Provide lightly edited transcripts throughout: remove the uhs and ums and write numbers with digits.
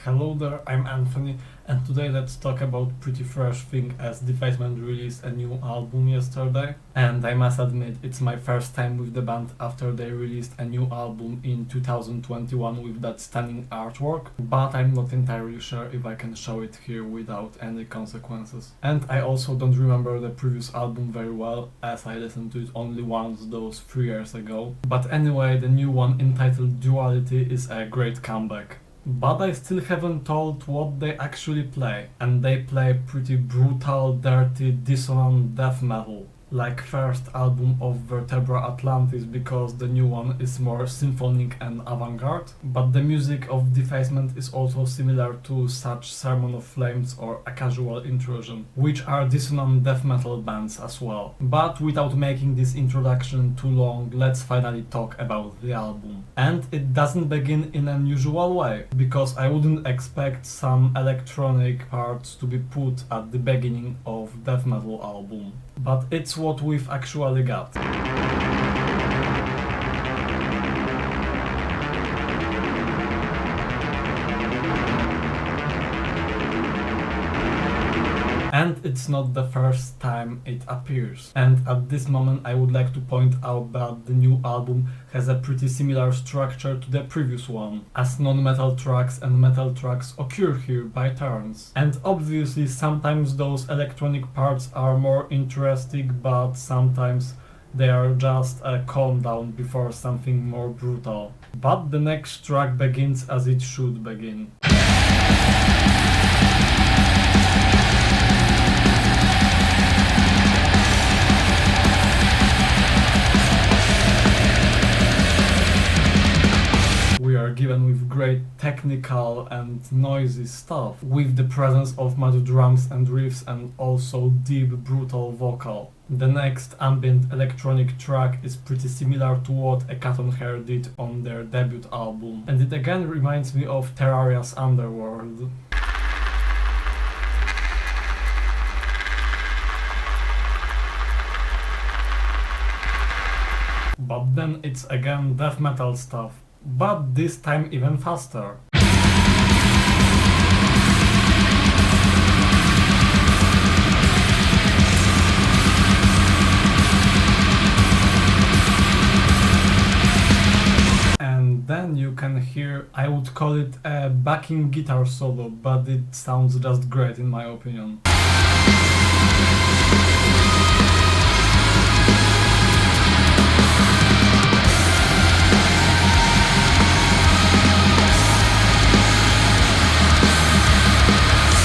Hello there, I'm Anthony, and today let's talk about pretty fresh thing as Defacement released a new album yesterday. And I must admit, it's my first time with the band after they released a new album in 2021 with that stunning artwork, but I'm not entirely sure if I can show it here without any consequences. And I also don't remember the previous album very well, as I listened to it only once those 3 years ago. But anyway, the new one entitled Duality is a great comeback. But I still haven't told what they actually play, and they play pretty brutal, dirty, dissonant death metal, like first album of Vertebra Atlantis, because the new one is more symphonic and avant-garde, but the music of Defacement is also similar to such Sermon of Flames or A Casual Intrusion, which are dissonant death metal bands as well. But without making this introduction too long, let's finally talk about the album. And it doesn't begin in an usual way, because I wouldn't expect some electronic parts to be put at the beginning of death metal album. But it's what we've actually got. And it's not the first time it appears. And at this moment I would like to point out that the new album has a pretty similar structure to the previous one, as non-metal tracks and metal tracks occur here by turns. And obviously sometimes those electronic parts are more interesting, but sometimes they are just a calm down before something more brutal. But the next track begins as it should begin. We are given with great technical and noisy stuff, with the presence of mad drums and riffs and also deep brutal vocal. The next ambient electronic track is pretty similar to what A Cat on Hair did on their debut album, and it again reminds me of Terraria's Underworld. But then it's again death metal stuff, but this time even faster. And then you can hear, I would call it a backing guitar solo, but it sounds just great in my opinion.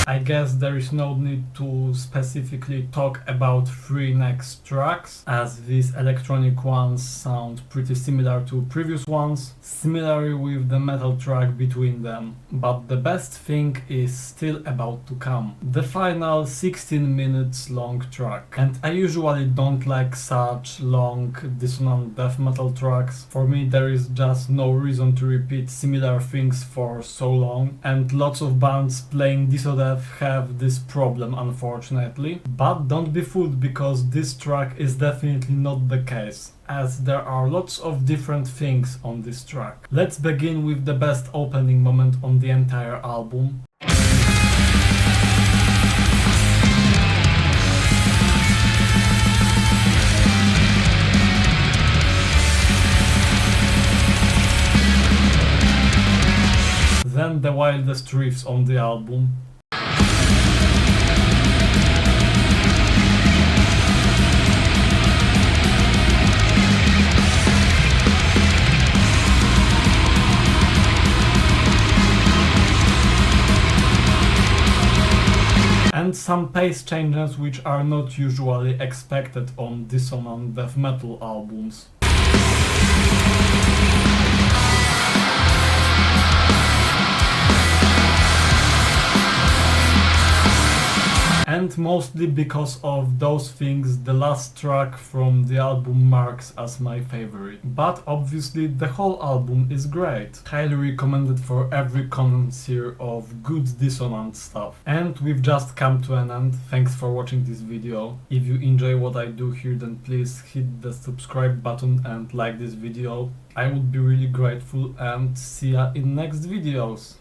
I guess there is no need to specifically talk about 3 next tracks, as these electronic ones sound pretty similar to previous ones, similarly with the metal track between them. But the best thing is still about to come. The final 16 minutes long track. And I usually don't like such long dissonant death metal tracks. For me there is just no reason to repeat similar things for so long, and lots of bands playing disso death have this problem, unfortunately. But don't be fooled, because this track is definitely not the case, as there are lots of different things on this track. Let's begin with the best opening moment on the entire album. Then the wildest riffs on the album. And some pace changes which are not usually expected on dissonant death metal albums. And mostly because of those things, the last track from the album marks as my favorite. But obviously the whole album is great. Highly recommended for every connoisseur of good dissonant stuff. And we've just come to an end. Thanks for watching this video. If you enjoy what I do here, then please hit the subscribe button and like this video. I would be really grateful, and see ya in next videos.